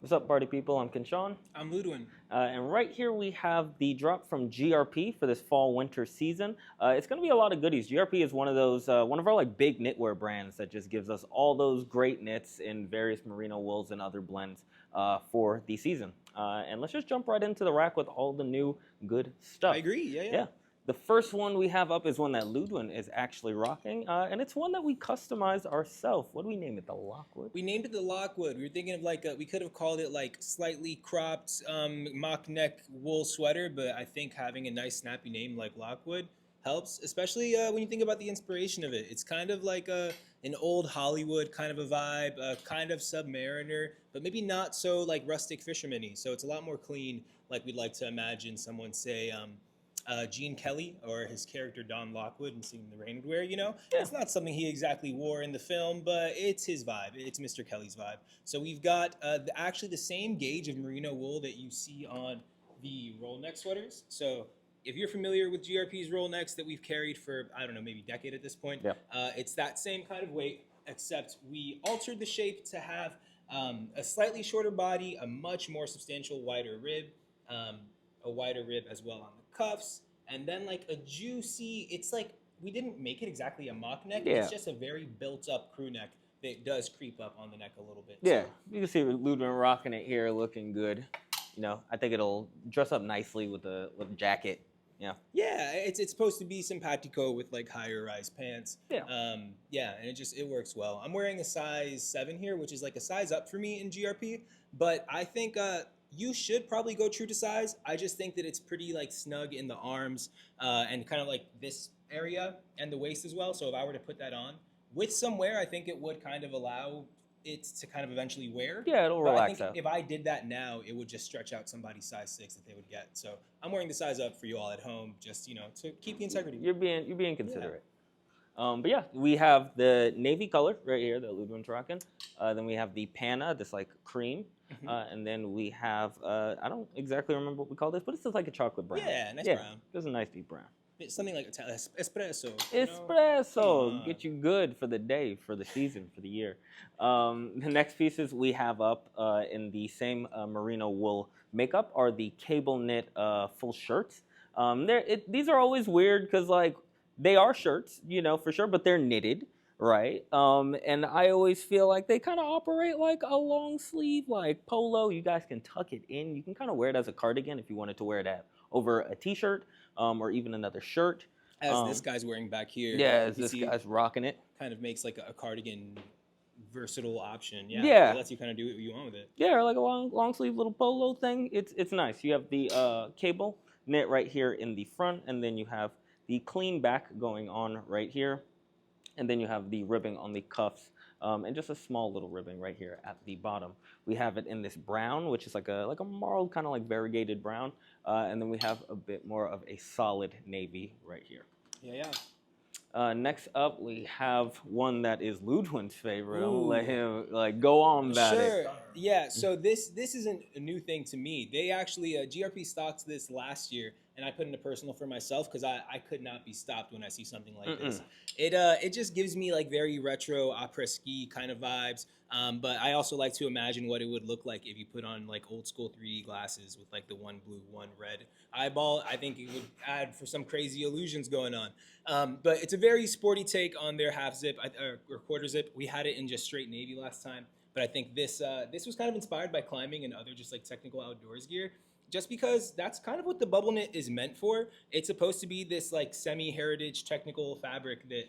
What's up, party people? I'm Kinshawn. I'm Ludwin. And right here we have the drop from GRP for this fall-winter season. It's going to be a lot of goodies. GRP is one of those, one of our like big knitwear brands that just gives us all those great knits in various merino wools and other blends for the season. And let's just jump right into the rack with all the new good stuff. I agree. Yeah. The first one we have up is one that Ludwin is actually rocking, and it's one that we customized ourselves. What do we name it? The Lockwood? We named it the Lockwood. We were thinking of like we could have called it like slightly cropped mock neck wool sweater, but I think having a nice snappy name like Lockwood helps, especially when you think about the inspiration of it. It's kind of like an old Hollywood kind of a vibe, kind of Submariner, but maybe not so like rustic fisherman-y. So it's a lot more clean, like we'd like to imagine someone say Gene Kelly or his character Don Lockwood in Singing in the Rain would wear, you know? Yeah. It's not something he exactly wore in the film, but it's his vibe. It's Mr. Kelly's vibe. So we've got actually the same gauge of merino wool that you see on the roll neck sweaters. So if you're familiar with GRP's roll necks that we've carried for, I don't know, maybe a decade at this point, Yeah. It's that same kind of weight, except we altered the shape to have a slightly shorter body, a much more substantial wider rib, a wider rib as well on the cuffs, and then like a juicy, it's like we didn't make it exactly a mock neck. Yeah. It's just a very built up crew neck that does creep up on the neck a little bit. Yeah, So, you can see Ludwin rocking it here, looking good. You know, I think it'll dress up nicely with a jacket. yeah, it's supposed to be simpatico with like higher rise pants. Yeah. Yeah, and it works well. I'm wearing a size 7 here, which is like a size up for me in GRP, but I think you should probably go true to size. I just think that it's pretty like snug in the arms and kind of like this area and the waist as well. So if I were to put that on with some wear, I think it would kind of allow it to kind of eventually wear. Yeah, it'll But I relax think out. if I did that now, it would just stretch out somebody's size 6 that they would get. So I'm wearing the size up for you all at home, just to keep the integrity. You're being considerate. But yeah, we have the navy color right here that Ludwin's rocking. Then we have the panna, this like cream. And then we have, I don't exactly remember what we call this, but it's just like a chocolate brown. Yeah, nice brown. Just a nice deep brown. It's something like espresso. Espresso, get you good for the day, for the season, for the year. The next pieces we have up in the same merino wool makeup are the cable knit full shirts. These are always weird because like they are shirts, for sure, but they're knitted, right? And I always feel like they kind of operate like a long sleeve, like polo. You guys can tuck it in. You can kind of wear it as a cardigan if you wanted to wear it over a t-shirt or even another shirt. As this guy's wearing back here. Yeah, as this guy's rocking it. Kind of makes like a cardigan versatile option. Yeah. It lets you kind of do what you want with it. Yeah, or like a long sleeve little polo thing. It's nice. You have the cable knit right here in the front, and then you have the clean back going on right here. And then you have the ribbing on the cuffs and just a small little ribbing right here at the bottom. We have it in this brown, which is like a marled kind of like variegated brown. And then we have a bit more of a solid navy right here. Yeah. Next up, we have one that is Ludwin's favorite. I'm gonna let him like go on about it. Sure. Yeah. So this isn't a new thing to me. They actually GRP stocked this last year, and I put in a personal for myself because I could not be stopped when I see something like this. It just gives me like very retro après-ski kind of vibes. But I also like to imagine what it would look like if you put on like old school 3D glasses with like the one blue, one red eyeball. I think it would add for some crazy illusions going on. But it's a very sporty take on their half zip or quarter zip. We had it in just straight navy last time. But I think this was kind of inspired by climbing and other just like technical outdoors gear. Just because that's kind of what the bubble knit is meant for. It's supposed to be this like semi-heritage technical fabric that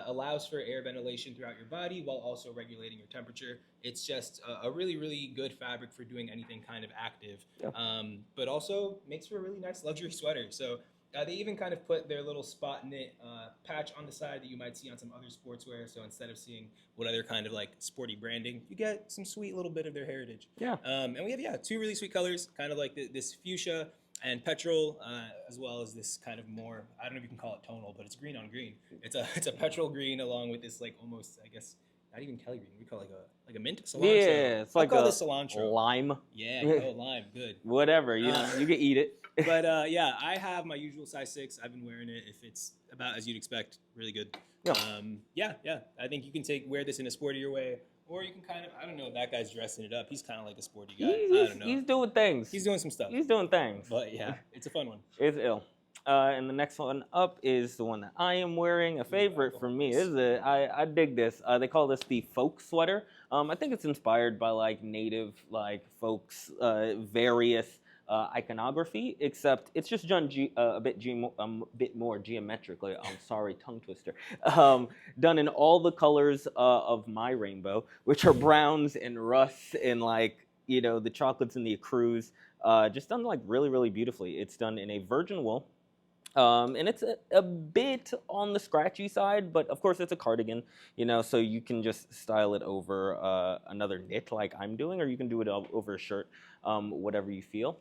allows for air ventilation throughout your body while also regulating your temperature. It's just a really, really good fabric for doing anything kind of active, but also makes for a really nice luxury sweater. So they even kind of put their little spot knit patch on the side that you might see on some other sportswear. So instead of seeing what other kind of like sporty branding, you get some sweet little bit of their heritage. Yeah. And we have 2 really sweet colors, kind of like this fuchsia and petrol, as well as this kind of more, I don't know if you can call it tonal, but it's green on green. It's a petrol green along with this like almost, I guess, not even Kelly green. We call it like a mint cilantro. Yeah, it's like I'll call a this cilantro. lime. Yeah, lime, good. Whatever, you can eat it. But yeah, I have my usual size 6. I've been wearing it. If it's about as you'd expect, really good. Yeah. Yeah. I think you can wear this in a sportier way Or you can kind of, I don't know, that guy's dressing it up. He's kind of like a sporty guy. I don't know. He's doing things. He's doing some stuff. He's doing things. But yeah, it's a fun one. It's ill. And the next one up is the one that I am wearing, a favorite for me. I dig this. They call this the folk sweater. I think it's inspired by like native like folks, various iconography, except it's just done a bit more geometrically. I'm sorry, tongue twister. Done in all the colors of my rainbow, which are browns and rusts and like the chocolates and the ecrues. Just done like really, really beautifully. It's done in a virgin wool. And it's a bit on the scratchy side, but of course it's a cardigan, so you can just style it over another knit like I'm doing, or you can do it over a shirt, whatever you feel.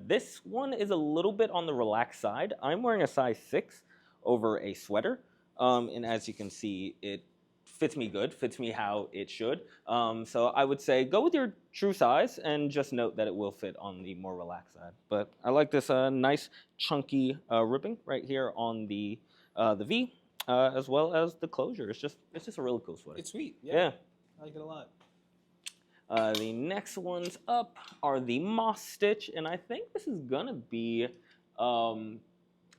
This one is a little bit on the relaxed side. I'm wearing a size 6 over a sweater, and as you can see, it fits me good, fits me how it should. So I would say go with your true size and just note that it will fit on the more relaxed side. But I like this nice chunky ribbing right here on the V, as well as the closure. It's just a really cool sweater. It's sweet. Yeah. I like it a lot. The next ones up are the moss stitch, and I think this is gonna be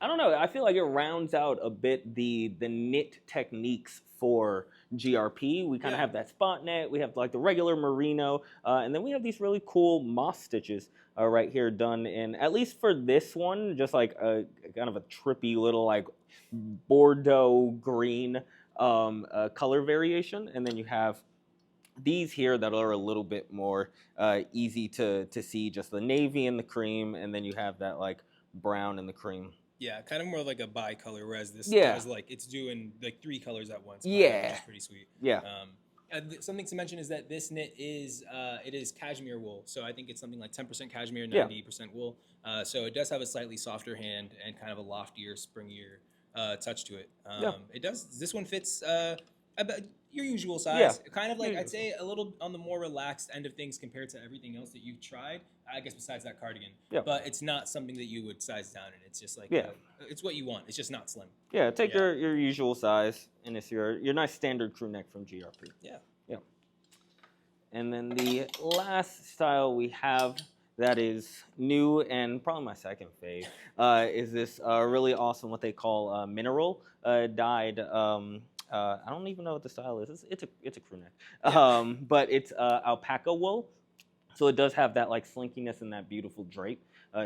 I don't know. I feel like it rounds out a bit the knit techniques for GRP. We kind of have that spot knit. We have like the regular merino, and then we have these really cool moss stitches right here done in, at least for this one, just like a kind of a trippy little like Bordeaux green color variation, and then you have these here that are a little bit more easy to see, just the navy and the cream, and then you have that like brown and the cream. Yeah, kind of more like a bi-color, whereas this does like it's doing like 3 colors at once. Yeah, which is pretty sweet. Yeah. Something to mention is that this knit is it is cashmere wool, so I think it's something like 10% cashmere, 90% wool. So it does have a slightly softer hand and kind of a loftier, springier touch to it. It does. This one fits about your usual size. Kind of like I'd say a little on the more relaxed end of things compared to everything else that you've tried. I guess besides that cardigan. But it's not something that you would size down in. It's just like it's what you want. It's just not slim. Yeah, take your usual size, and it's your nice standard crew neck from GRP. Yeah. And then the last style we have that is new and probably my second fave is this really awesome what they call mineral dyed. I don't even know what the style is. It's a crew neck, but it's alpaca wool. So it does have that like slinkiness and that beautiful drape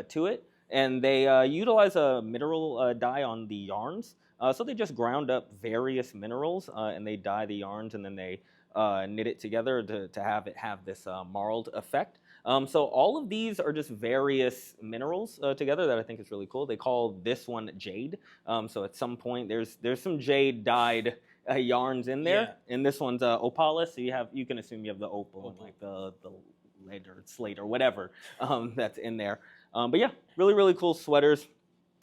to it. And they utilize a mineral dye on the yarns. So they just ground up various minerals and they dye the yarns, and then they knit it together to have it have this marled effect. So all of these are just various minerals together that I think is really cool. They call this one jade. So at some point there's some jade dyed yarns in there, and this one's opal. So you can assume you have the opal and like the lead or slate or whatever that's in there. But yeah, really, really cool sweaters.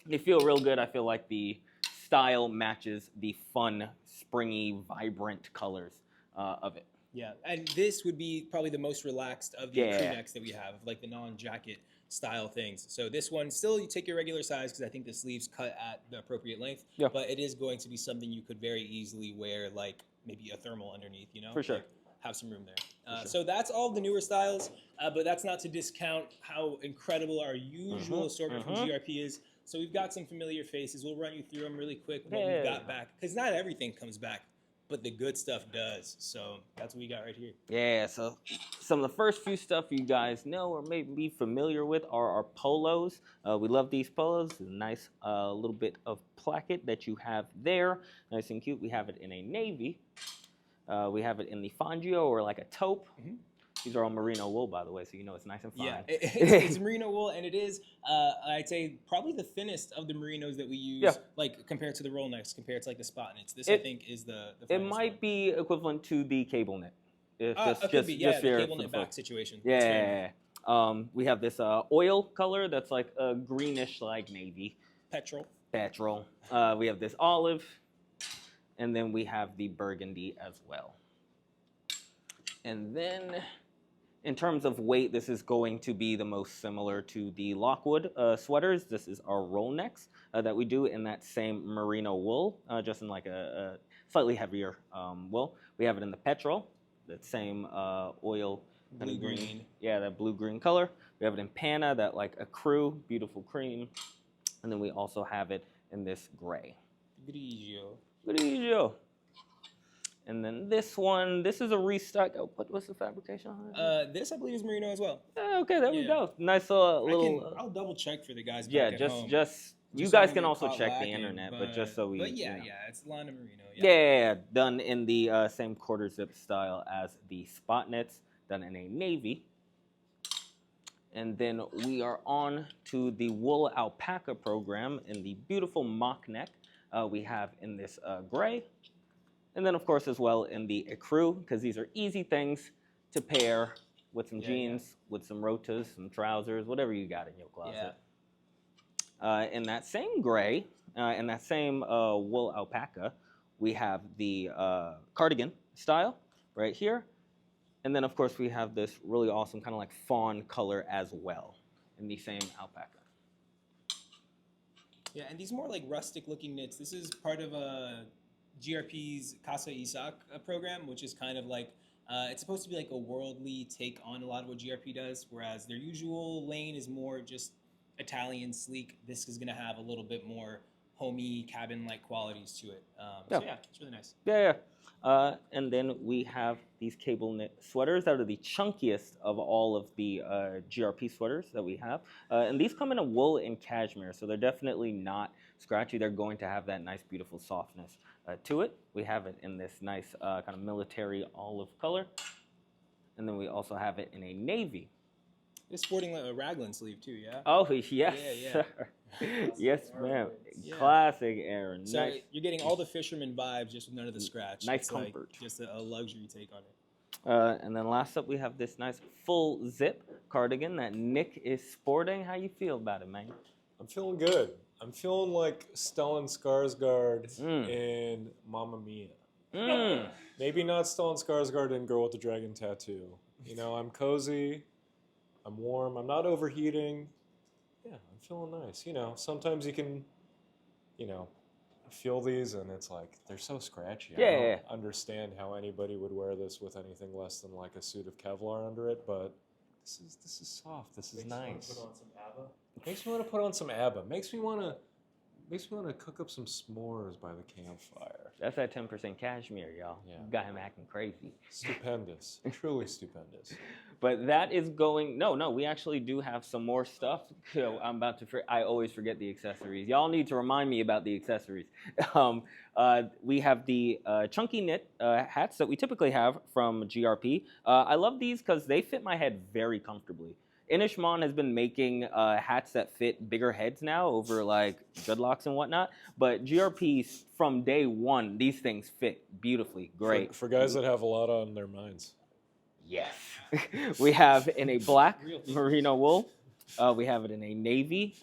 They feel real good. I feel like the style matches the fun, springy, vibrant colors of it. Yeah, and this would be probably the most relaxed of the crew necks that we have, like the non-jacket style things. So this one, still you take your regular size because I think the sleeves cut at the appropriate length, but it is going to be something you could very easily wear like maybe a thermal underneath, For sure. Like, have some room there. So that's all the newer styles, but that's not to discount how incredible our usual assortment from GRP is. So we've got some familiar faces. We'll run you through them really quick, what we've got back. Because not everything comes back, but the good stuff does. So that's what we got right here. Yeah, so some of the first few stuff you guys know or may be familiar with are our polos. We love these polos. A nice little bit of placket that you have there. Nice and cute. We have it in a navy. We have it in the Fangio or like a taupe. These are all merino wool, by the way, so you know it's nice and fine. Yeah, it's merino wool, and it is, I'd say, probably the thinnest of the merinos that we use, like compared to the roll necks, compared to like the spot knits. This, I think, is the It might be equivalent to the cable knit. It could be, the cable knit back situation. Yeah. We have this oil color that's like a greenish, like navy. Petrol. We have this olive, and then we have the burgundy as well. And then, in terms of weight, this is going to be the most similar to the Lockwood sweaters. This is our roll necks that we do in that same merino wool, just in like a slightly heavier wool. We have it in the petrol, that same oil kind of Blue-green. Yeah, that blue-green color. We have it in panna, that like ecru, beautiful cream. And then we also have it in this gray. Grigio. Grigio. And then this one, this is a restock. Oh, what's the fabrication on it? This I believe is merino as well. Okay, there we go. Nice little. I'll double check for the guys back Yeah, at home. just you Just so I guys don't can get also caught check the lacking, internet, but just so we. But yeah, you know. it's Lana Merino. Yeah, done in the same quarter zip style as the spot knits, done in a navy. And then we are on to the wool alpaca program in the beautiful mock neck. We have in this gray. And then, of course, as well in the ecru, because these are easy things to pair with some jeans, with some rotas, some trousers, whatever you got in your closet. In that same gray, in that same wool alpaca, we have the cardigan style right here. And then, of course, we have this really awesome kind of like fawn color as well in the same alpaca. Yeah, and these more like rustic looking knits. This is part of GRP's Casa Isaac program, which is kind of like, it's supposed to be like a worldly take on a lot of what GRP does, whereas their usual lane is more just Italian sleek. This is going to have a little bit more homey cabin-like qualities to it. So yeah, it's really nice. Yeah. And then we have these cable knit sweaters that are the chunkiest of all of the GRP sweaters that we have. And these come in a wool and cashmere, so they're definitely not scratchy. They're going to have that nice, beautiful softness to it. We have it in this nice kind of military olive color. And then we also have it in a navy. It's sporting a raglan sleeve too, yeah? Oh, yes, sir. Yes, ma'am. Yeah. Classic Aaron. So nice. you're getting all the fisherman vibes just with none of the scratch. Nice it's comfort. Like just a luxury take on it. And then last up, we have this nice full zip cardigan that Nick is sporting. How you feel about it, man? I'm feeling good. I'm feeling like Stellan Skarsgård in Mamma Mia. Maybe not Stellan Skarsgård in Girl with the Dragon Tattoo. You know, I'm cozy. I'm warm. I'm not overheating. Yeah, I'm feeling nice. You know, sometimes you can, you know, feel these and it's like they're so scratchy. Yeah, I don't understand how anybody would wear this with anything less than like a suit of Kevlar under it, but this is soft. This is nice. Makes me want to put on some ABBA. Makes me want to cook up some s'mores by the campfire. That's that 10% cashmere, y'all. Yeah. Got him acting crazy. Stupendous. Truly stupendous. But that is going, no, we actually do have some more stuff. I'm about to, I always forget the accessories. Y'all need to remind me about the accessories. We have the chunky knit hats that we typically have from GRP. I love these because they fit my head very comfortably. Inishmon has been making hats that fit bigger heads now over like dreadlocks and whatnot. But GRP's from day one, these things fit beautifully, great. For guys that have a lot on their minds. Yes. We have in a black merino wool. We have it in a navy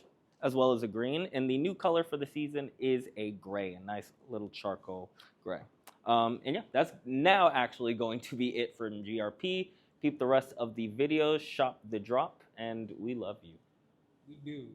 as well as a green. And the new color for the season is a gray, a nice little charcoal gray. And yeah, that's now actually going to be it for GRP. Peep the rest of the videos, shop the drop, and we love you. We do.